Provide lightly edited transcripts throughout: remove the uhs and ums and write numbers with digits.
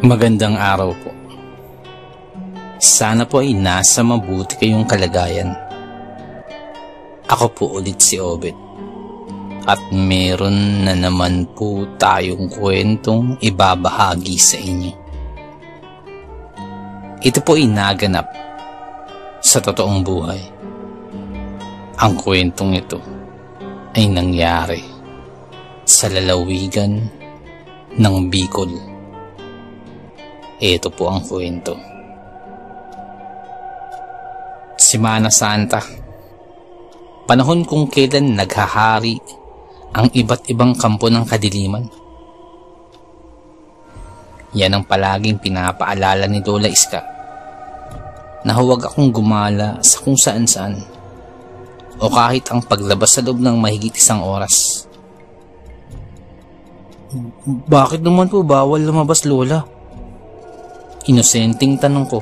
Magandang araw po. Sana po ay nasa mabuti kayong kalagayan. Ako po ulit si Obet. At meron na naman po tayong kwentong ibabahagi sa inyo. Ito po ay naganap sa totoong buhay. Ang kwentong ito ay nangyari sa lalawigan ng Bicol. Ito po ang kwento. Semana Santa. Panahon kung kailan naghahari ang iba't ibang kampo ng kadiliman. Yan ang palaging pinapaalala ni Lola Iska na huwag akong gumala sa kung saan-saan o kahit ang paglabas sa loob ng mahigit 1 oras. Bakit naman po bawal lumabas, Lola? Inosenteng tanong ko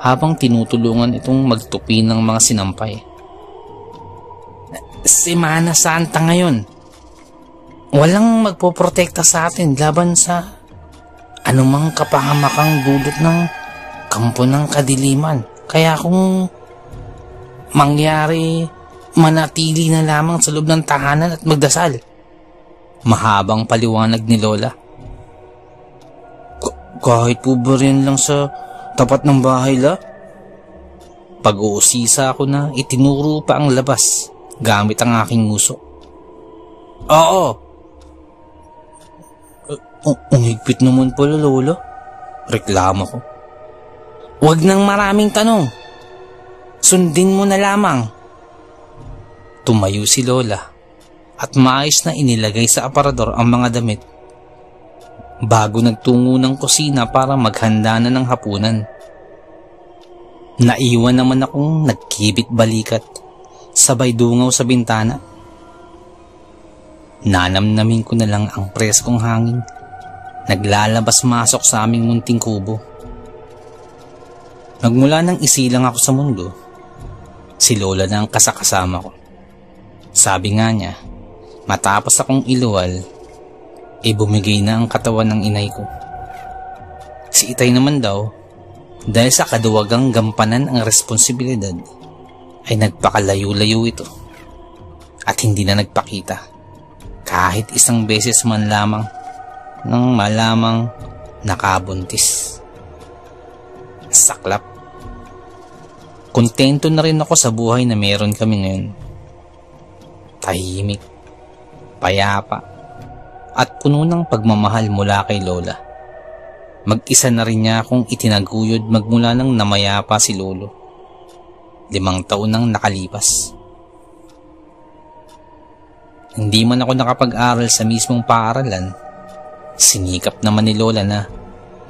habang tinutulungan itong magtupi ng mga sinampay. Semana Santa ngayon. Walang magpoprotekta sa atin laban sa anumang kapahamakang dulot ng kampo ng kadiliman. Kaya kung mangyari, manatili na lamang sa loob ng tahanan at magdasal. Mahabang paliwanag ni Lola. Kahit po ba rin lang sa tapat ng bahay, La? Pag-uusisa ako na itinuro pa ang labas gamit ang aking nguso. Oo. Ang higpit naman pala, Lola. Reklamo ko. Huwag nang maraming tanong. Sundin mo na lamang. Tumayo si Lola at maayos na inilagay sa aparador ang mga damit bago nagtungo ng kusina para maghanda na ng hapunan. Naiwan naman akong nagkibit balikat, sabay dungaw sa bintana. Nanamnamin ko na lang ang preskong hangin, naglalabas-masok sa aming munting kubo. Nagmula nang isilang ako sa mundo, si Lola na ang kasakasama ko. Sabi nga niya, matapos akong iluwal, bumigay na ang katawan ng inay ko. Si Itay naman daw, dahil sa kaduwagang gampanan ang responsibilidad, ay nagpakalayo-layo ito at hindi na nagpakita kahit 1 beses man lamang nang malamang nakabuntis. Saklap. Kontento na rin ako sa buhay na meron kami ngayon. Tahimik, payapa, at puno ng pagmamahal mula kay Lola. Mag-isa na rin niya akong itinaguyod magmula nang namayapa si Lolo. 5 taon nang nakalipas. Hindi man ako nakapag-aral sa mismong paaralan, sinikap naman ni Lola na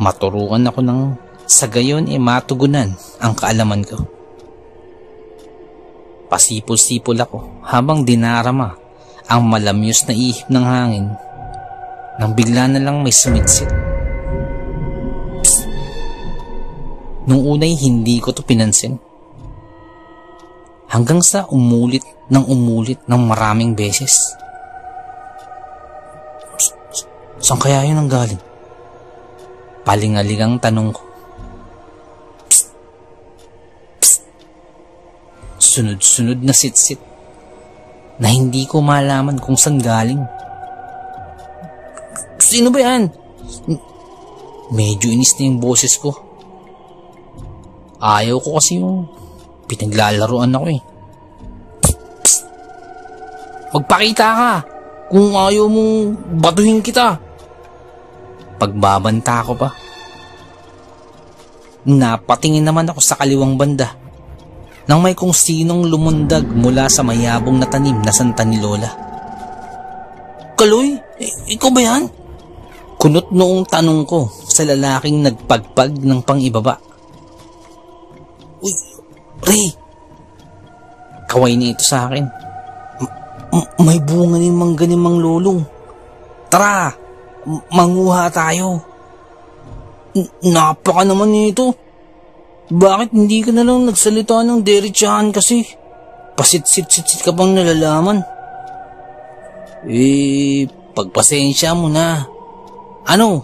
maturuan ako ng sa gayon matugunan ang kaalaman ko. Pasipol-sipol ako habang dinarama ang malamyos na ihip ng hangin nang bigla na lang may sumitsit. Psst! Nung unay hindi ko to pinansin. Hanggang sa umulit ng maraming beses. Saan kaya yun ang galing? Palingalingang tanong ko. Psst! Psst! Sunod-sunod na sitsit na hindi ko malaman kung saan galing. Sino ba yan? Medyo inis na yung boses ko. Ayaw ko kasi yung pinaglalaroan ako . Psst! Magpakita ka kung ayaw mong batuhin kita. Pagbabanta ko pa. Napatingin naman ako sa kaliwang banda nang may kung sinong lumundag mula sa mayabong na tanim na santa ni Lola. Kaloy, ikaw ba yan? Kunot noong tanong ko sa lalaking nagpagpag ng pangibaba. Uy, Ray! Kaway niya ito sa akin. May bunga ni mangganimang lolong. Tara, manguha tayo. Napaka naman nito. Bakit hindi ka na lang nagsalita ng derechahan kasi? Pasit-sit-sit ka bang nalalaman? Pagpasensya mo na. Ano?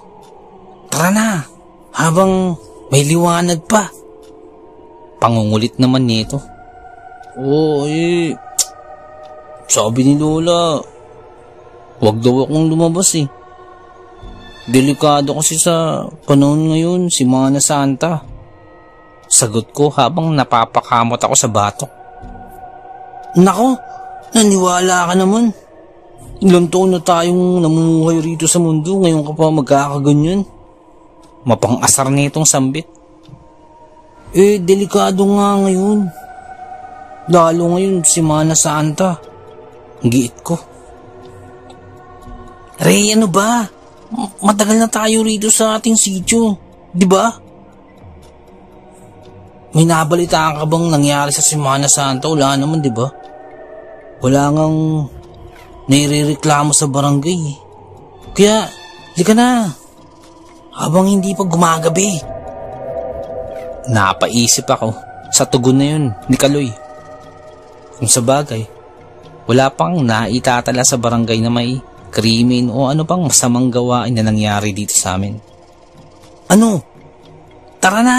Tara na. habang may liwanag pa. Pangungulit naman nito. Sabi ni Lola, wag daw akong lumabas eh. Delikado kasi sa panahon ngayon, si Mana Santa. Sagot ko habang napapakamot ako sa batok. Nako, naniwala ka naman. Ilang taon na tayong namumuhay rito sa mundo, ngayon ka pa magkakaganyan. Mapang-asar nitong sambit. Delikado nga ngayon. Lalo ngayon si Mana Santa. Giit ko. Ray, ano ba? Matagal na tayo rito sa ating sityo, di ba? May nabalitaan ka bang nangyari sa Semana Santa? Wala naman, di ba? Wala ngang nairereklamo sa barangay. Kaya, di ka na. Habang hindi pa gumagabi. Napaisip ako sa tugon na yun ni Kaloy. Kung sa bagay, wala pang naitatala sa barangay na may krimen o ano pang masamang gawain na nangyari dito sa amin. Ano? Tara na!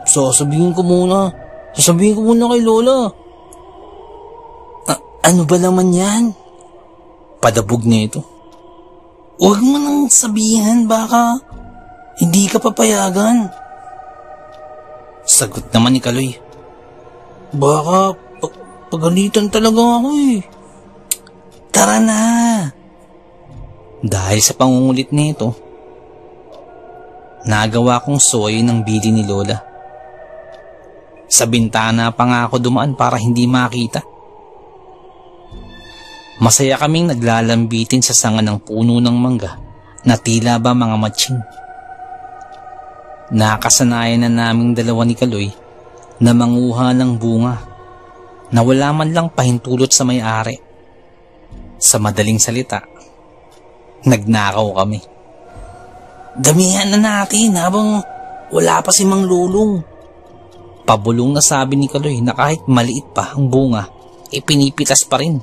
Sasabihin ko muna kay Lola. Ano ba naman yan? Padabog niya ito. Huwag mo nang sabihin, baka hindi ka papayagan. Sagot naman ni Kaloy. Baka pagalitan talaga ako eh. Tara na. Dahil sa pangungulit nito, nagawa kong soy ng bili ni Lola. Sa bintana pa nga ako dumaan para hindi makita. Masaya kaming naglalambitin sa sanga ng puno ng mangga na tila ba mga matching. Nakasanayan na naming dalawa ni Kaloy na manguha ng bunga na wala man lang pahintulot sa may-ari. Sa madaling salita, nagnakaw kami. Damihan na natin habang wala pa si Mang Lulong. Pabulong na sabi ni Kaloy na kahit maliit pa ang bunga, pinipitas pa rin.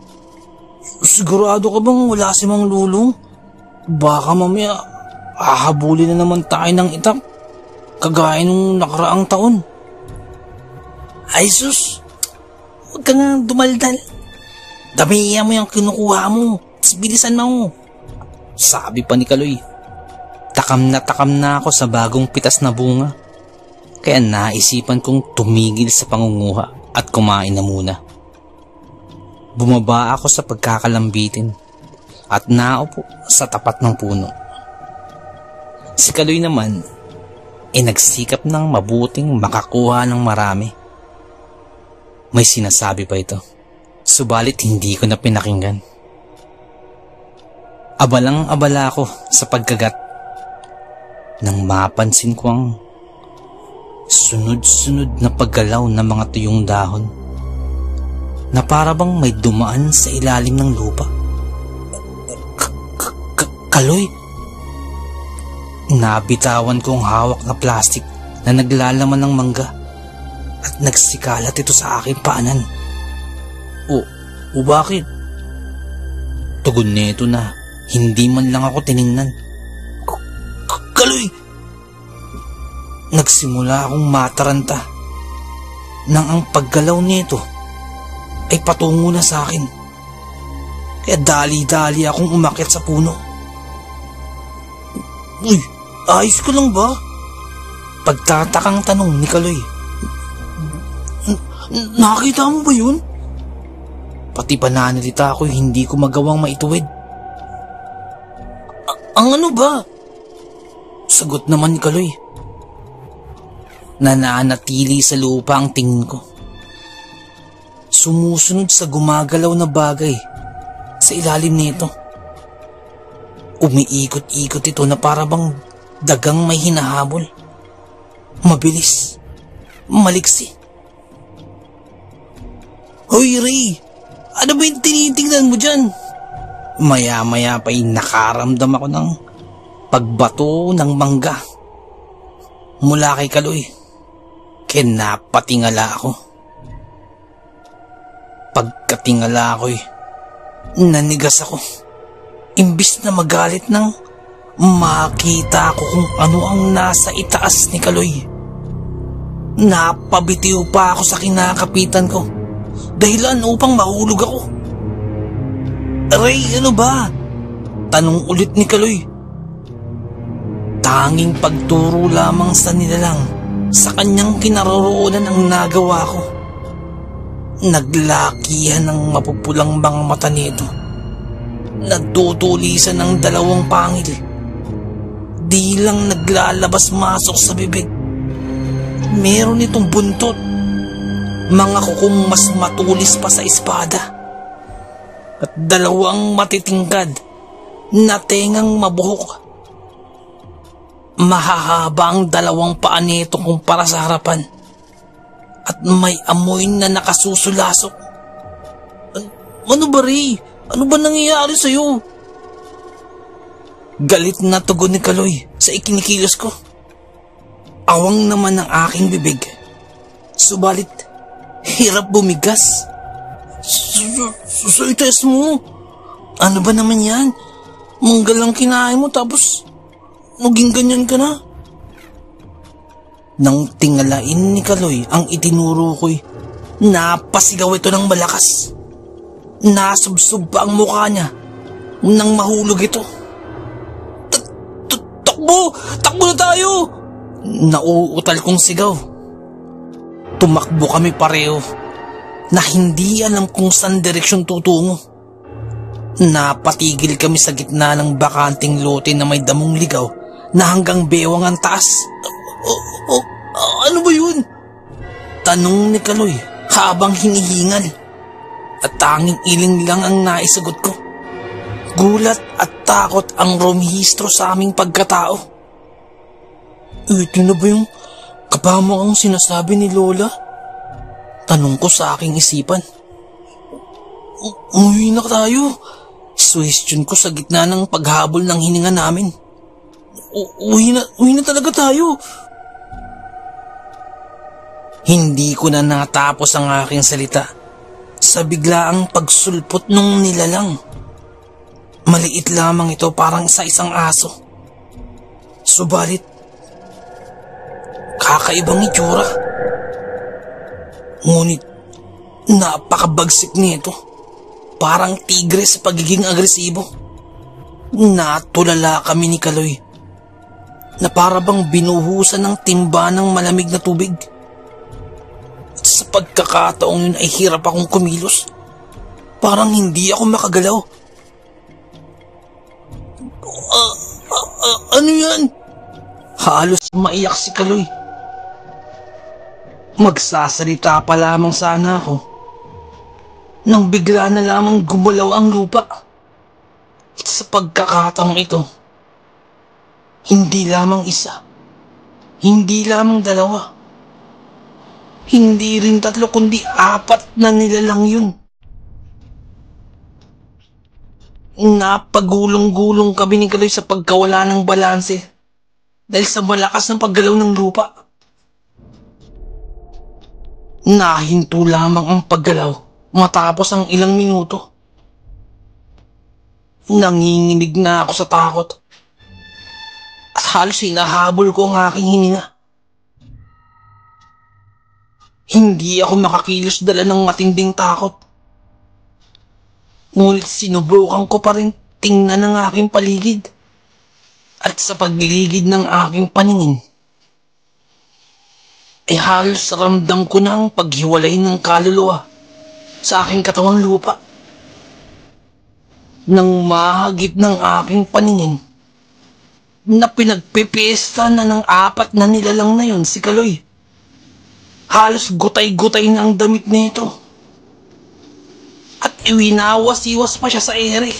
Sigurado ka bang wala si Mang Lulong? Baka mamaya hahabulin na naman tayo ng itak, kagaya nung nakaraang taon. Ay sus, huwag ka nga dumaldal. Damihan mo yung kinukuha mo, bilisan mo. Sabi pa ni Kaloy. Takam na ako sa bagong pitas na bunga. Kaya naisipan kong tumigil sa pangunguha at kumain na muna. Bumaba ako sa pagkakalambitin at naupo sa tapat ng puno. Si Kaloy naman nagsikap ng mabuting makakuha ng marami. May sinasabi pa ito, subalit hindi ko na pinakinggan. Abalang-abala ako sa pagkagat nang mapansin ko ang sunod-sunod na paggalaw ng mga tuyong dahon na para bang may dumaan sa ilalim ng lupa. Kaloy! Nabitawan ko ang hawak na plastik na naglalaman ng mangga at nagsikalat ito sa aking paanan. O bakit? Tugon nito na hindi man lang ako tiningnan. Kaloy! Nagsimula akong mataranta nang ang paggalaw nito ay patungo na sa akin. Kaya dali-dali akong umakyat sa puno. Uy, ayos ko lang ba? Pagtatakang tanong ni Kaloy. Nakita mo ba yun? Pati pananalita ako'y hindi ko magawang maituwid. Ang ano ba? Sagot naman ni Kaloy. Nananatili sa lupa ang tingin ko. Sumusunod sa gumagalaw na bagay sa ilalim nito. Umiikot-ikot ito na para bang dagang may hinahabol. Mabilis. Maliksi. Hoy Ray! Ano ba yung tinitingnan mo dyan? Maya-maya pa'y nakaramdam ako ng pagbato ng mangga mula kay Kaloy. Kaya napatingala ako. Pagkatingala ako'y nanigas ako. Imbis na magalit ng makita ko kung ano ang nasa itaas ni Kaloy. Napabitiw pa ako sa kinakapitan ko, dahilan upang mahulog ako. Aray, ano ba? Tanong ulit ni Kaloy. Tanging pagturo lamang sa nilalang sa kanyang kinaroroonan ang nagawa ko. Naglakihan ng mapupulang mga mata nito. Nagtutulisan ng dalawang pangil. Di lang naglalabas-masok sa bibig. Meron itong buntot. Mga kukong mas matulis pa sa espada. At dalawang matitingkad na tengang mabuhok. Mahahaba ang dalawang paa nito kumpara sa harapan. At may amoy na nakasusulasok. Ano ba, Ray? Ano ba nangyayari sa'yo? Galit na tugon ni Kaloy sa ikinikilos ko. Awang naman ang aking bibig. Subalit, hirap bumigas. Sa ites mo. Ano ba naman yan? Manggal lang kinain mo tapos maging ganyan ka na. Nang tingalain ni Kaloy ang itinuro ko'y napasigaw ito ng malakas. Nasubsob pa ang mukha niya nang mahulog ito. Takbo! Takbo na tayo! Nauutal kong sigaw. Tumakbo kami pareho na hindi alam kung saan direksyon tutungo. Napatigil kami sa gitna ng bakanting lote na may damong ligaw na hanggang bewang ang taas. Ano ba yun? Tanong ni Kaloy habang hinihingal. At tanging iling lang ang naisagot ko. Gulat at takot ang rumihistro sa aming pagkatao. Ito na ba yung kapamakang sinasabi ni Lola? Tanong ko sa aking isipan. Umuwi na tayo. Suwestiyon ko sa gitna ng paghabol ng hininga namin. Uwi na talaga tayo. Hindi ko na natapos ang aking salita sa biglaang pagsulpot nung nilalang. Maliit lamang ito, parang sa isang aso. Subalit, kakaibang itsura. Ngunit, napakabagsik nito. Parang tigre sa pagiging agresibo. Natulala kami ni Kaloy na para bang binuhusan ng timba ng malamig na tubig. At sa pagkakataong yun ay hirap akong kumilos. Parang hindi ako makagalaw. Ano yan? Halos maiyak si Kaloy. Magsasalita pa lamang sana ako nang bigla na lamang gumalaw ang lupa. At sa pagkakataong ito, hindi lamang isa, hindi lamang dalawa, hindi rin tatlo kundi 4 na nilalang yun. Napagulong-gulong kami ni Kaloy sa pagkawala ng balanse dahil sa malakas ng paggalaw ng lupa. Nahinto lamang ang paggalaw matapos ang ilang minuto. Nanginginig na ako sa takot at halos hinahabol ko ang aking hininga. Hindi ako makakilos dala ng matinding takot. Ngunit sinubukan ko pa rin tingnan ang aking paligid. At sa pagliligid ng aking paningin, ay halos ramdam ko na ang paghiwalay ng kaluluwa sa aking katawang lupa. Nang mahagip ng aking paningin na pinagpipiesta na ng 4 na nilalang na yun si Kaloy. Halos gutay-gutay na ang damit nito. At iwinawas-iwas pa siya sa ere.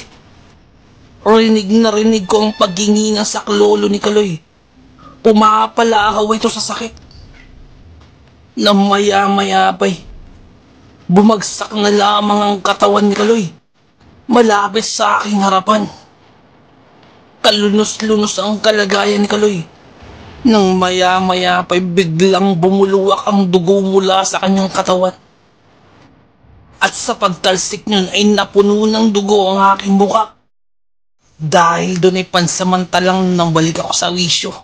Rinig na rinig ko ang paghingi ng saklolo ni Kaloy. Pumapalahaw ito sa sakit. Na maya-maya pa'y bumagsak na lamang ang katawan ni Kaloy. Malapit sa aking harapan. Kalunos-lunos ang kalagayan ni Kaloy. Nang maya-maya pa'y biglang bumuluwak ang dugo mula sa kanyang katawan. At sa pagtalsik niyon ay napuno ng dugo ang aking muka. Dahil doon ay pansamantalang nambalik ako sa wisyo.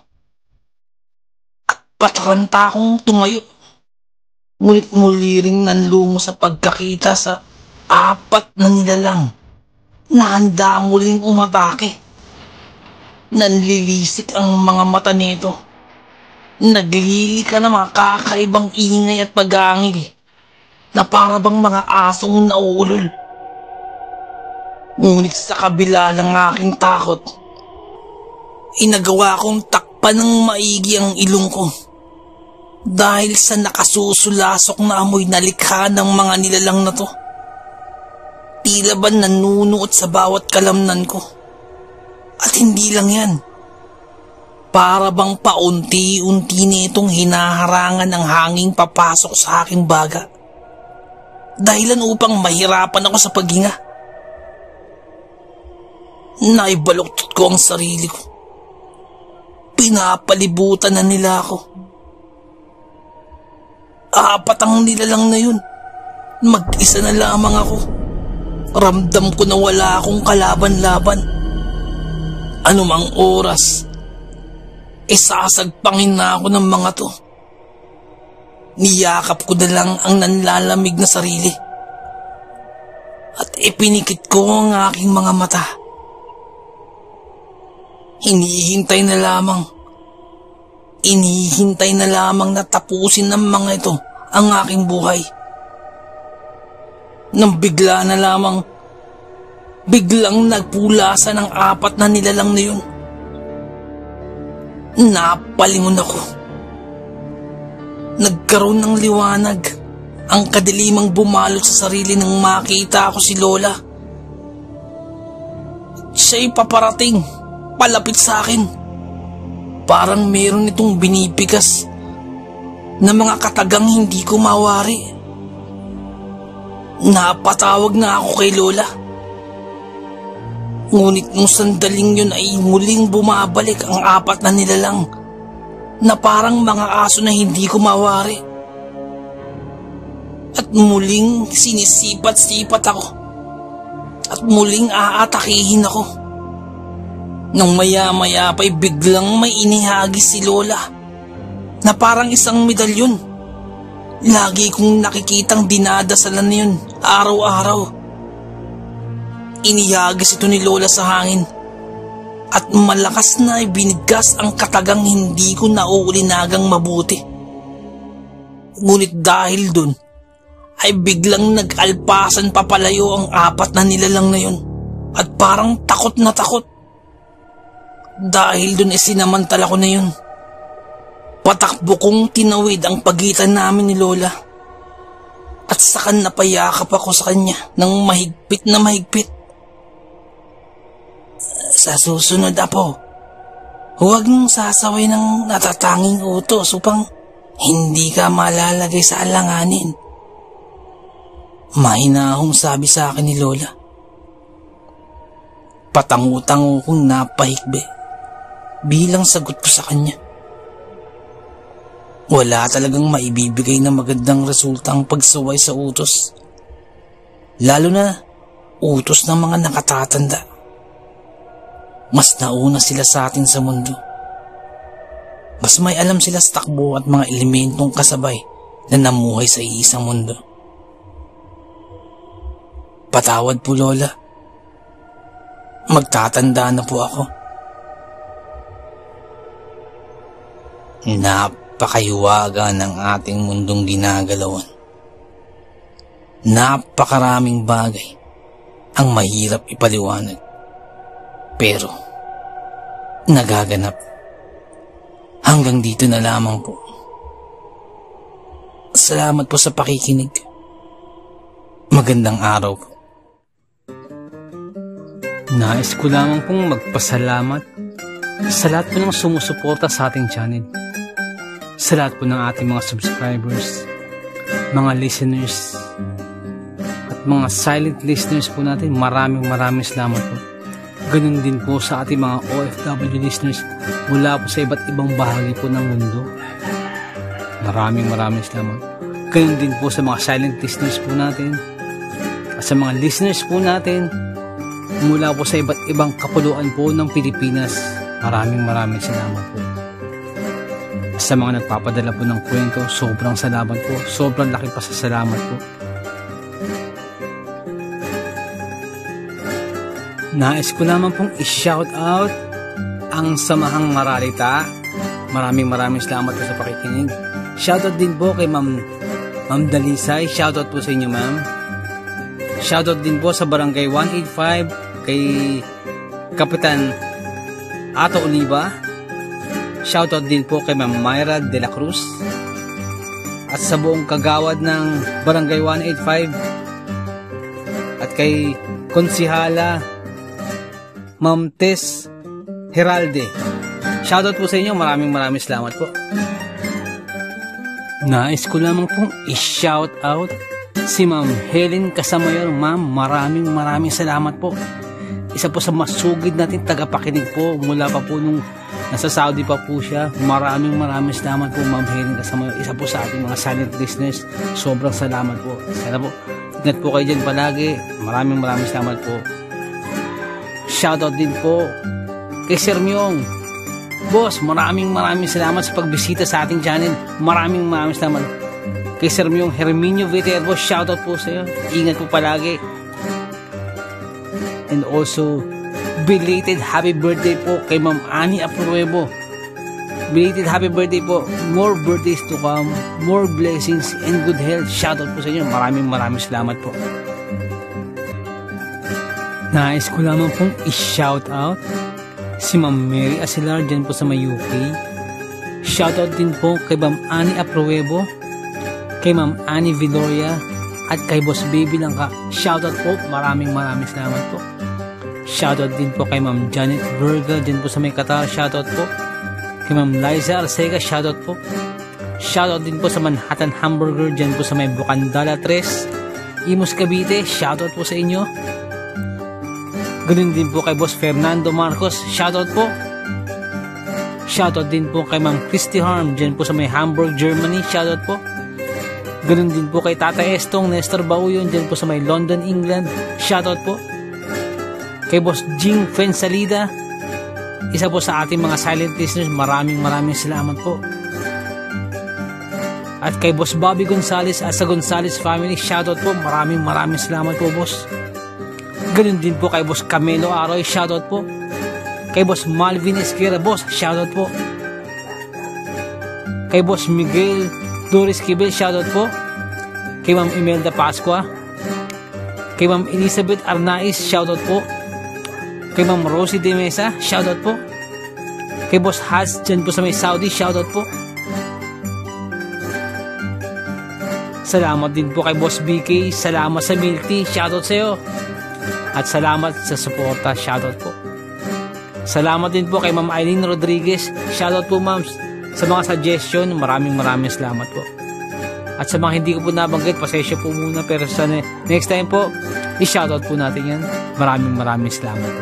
At pataranta akong tumayo. Ngunit muli ring nanlungo sa pagkakita sa apat na nilalang na handa muling umatake. Nanlilisik ang mga mata nito. Naglilika ng mga kakaibang ingay at pag-aangil na para bang mga asong nauulol. Ngunit sa kabila ng aking takot, inagawa kong takpan ng maigi ang ilong ko dahil sa nakasusulasok na amoy na likha ng mga nilalang na to. Tila ba nanunuot sa bawat kalamnan ko. At hindi lang yan. Para bang paunti-unti nitong hinaharangan ng hanging papasok sa aking baga. Dahilan upang mahirapan ako sa paghinga. Naibaluktot ko ang sarili ko. Pinapalibutan na nila ako. Apat ang nilalang na yun. Mag-isa na lamang ako. Ramdam ko na wala akong kalaban-laban. Anumang oras, isasagpangin na ako ng mga to. Niyakap ko na lang ang nanlalamig na sarili. At ipinikit ko ang aking mga mata. Inihintay na lamang na tapusin ng mga ito ang aking buhay. Nang biglang nagpulasan ang apat na nilalang na yun. Napalingon ako. Nagkaroon ng liwanag ang kadilimang bumalot sa sarili nang makita ako si Lola. Siya'y paparating, palapit sa akin. Parang meron itong binibigas na mga katagang hindi ko mawari. Napatawag na ako kay Lola. Ngunit nung sandaling yun ay muling bumabalik ang apat na nilalang na parang mga aso na hindi ko mawari. At muling sinisipat-sipat ako. At muling aatakihin ako. Nang maya-maya pa'y biglang may inihagis si Lola na parang isang medalyon. Lagi kong nakikitang dinadasalan na yun araw-araw. Inihagis ito ni Lola sa hangin at malakas na ibinigkas ang katagang hindi ko nauulinagang mabuti. Ngunit dahil dun ay biglang nag-alpasan papalayo ang apat na nilalang na yun at parang takot na takot. Dahil dun sinamantala ko na yun. Patakbo kong tinawid ang pagitan namin ni Lola at saka napayakap ako sa kanya ng mahigpit na mahigpit. Sa susunod, Apo, huwag mong sasaway ng natatanging utos upang hindi ka malalagay sa alanganin. Mahinahong sabi sa akin ni Lola. Patangu-tangu kong napahikbi bilang sagot ko sa kanya. Wala talagang maibibigay na magandang resulta ang pagsaway sa utos. Lalo na utos ng mga nakatatanda. Mas nauna sila sa atin sa mundo. Mas may alam sila sa takbo at mga elementong kasabay na namuhay sa iisang mundo. Patawad po, Lola. Magtatanda na po ako. Napakahiwaga ng ating mundong ginagalawan. Napakaraming bagay ang mahirap ipaliwanag. Pero nagaganap. Hanggang dito na lamang po. Salamat po sa pakikinig. Magandang araw po. Nais ko lamang pong magpasalamat sa lahat po ng sumusuporta sa ating channel. Sa lahat po ng ating mga subscribers, mga listeners, at mga silent listeners po natin. Maraming salamat po. Ganun din po sa ating mga OFW listeners mula po sa iba't ibang bahagi po ng mundo. Maraming salamat. Ganun din po sa mga silent listeners po natin at sa mga listeners po natin mula po sa iba't ibang kapuluan po ng Pilipinas. Maraming salamat po. Sa mga nagpapadala po ng kwento, sobrang salamat po. Sobrang laki pa sa salamat po. Nais ko naman pong i-shout out ang Samahang Maralita. Maraming salamat po sa pakikinig. Shoutout din po kay Ma'am Dalisay. Shoutout po sa inyo, ma'am. Shoutout din po sa Barangay 185 kay Kapitan Ato Oliva. Shoutout din po kay Ma'am Myra de la Cruz. At sa buong kagawad ng Barangay 185 at kay Konsihala Ma'am Tess Heralde. Shoutout po sa inyo. Maraming salamat po. Nais ko lamang pong i-shout out si Ma'am Helen Casamayor. Ma'am, maraming salamat po. Isa po sa masugid natin tagapakinig po mula pa po nung nasa Saudi pa po siya. Maraming salamat po, Ma'am Helen Casamayor. Isa po sa ating mga silent listeners. Sobrang salamat po. Sana po, ingat po kayo dyan palagi. Maraming salamat po. Shoutout din po kay Sir Myong. Boss, maraming salamat sa pagbisita sa ating channel. Maraming salamat. Kay Sir Myong Herminio Viterbo, shoutout po sa iyo. Ingat po palagi. And also, belated happy birthday po kay Ma'am Ani Apruebo. Belated happy birthday po. More birthdays to come. More blessings and good health. Shoutout po sa inyo. Maraming salamat po. Nais ko lamang pong i-shout out si Ma'am Mary Asilar dyan po sa may UK. Shoutout din po kay Ma'am Ani Apruebo, kay Ma'am Ani Viloria, at kay Boss Baby Langka. Shoutout po. Maraming salamat po. Shoutout din po kay Ma'am Janet Berga dyan po sa may Qatar. Shoutout po. Kay Ma'am Liza Arcega. Shoutout po. Shoutout din po sa Manhattan Hamburger dyan po sa may Bukandala 3, Imus Cavite. Shoutout po sa inyo. Ganun din po kay Boss Fernando Marcos. Shoutout po. Shoutout din po kay Ma'am Christy Harm dyan po sa may Hamburg, Germany. Shoutout po. Ganun din po kay Tata Estong Nestor Bauyon dyan po sa may London, England. Shoutout po. Kay Boss Jing Fensalida, isa po sa ating mga silent listeners. Maraming salamat po. At kay Boss Bobby Gonzales at sa Gonzales family. Shoutout po. Maraming salamat po, boss. Ganun din po kay Boss Camelo Aroy, shoutout po. Kay Boss Malvin Esquera, boss, shoutout po. Kay Boss Miguel Doris Kibel, shoutout po. Kay Ma'am Imelda Pascua. Kay Ma'am Elizabeth Arnaiz, shoutout po. Kay Ma'am Rosie De Mesa, shoutout po. Kay Boss Haz dyan po sa may Saudi, shoutout po. Salamat din po kay Boss BK. Salamat sa milk tea, shoutout sa iyo. At salamat sa suporta. Shoutout po. Salamat din po kay Ma'am Eileen Rodriguez. Shoutout po, ma'am, sa mga suggestion. Maraming salamat po. At sa mga hindi ko po nabanggit, pasensya po muna. Pero sa next time po, i-shoutout po natin yan. Maraming salamat po.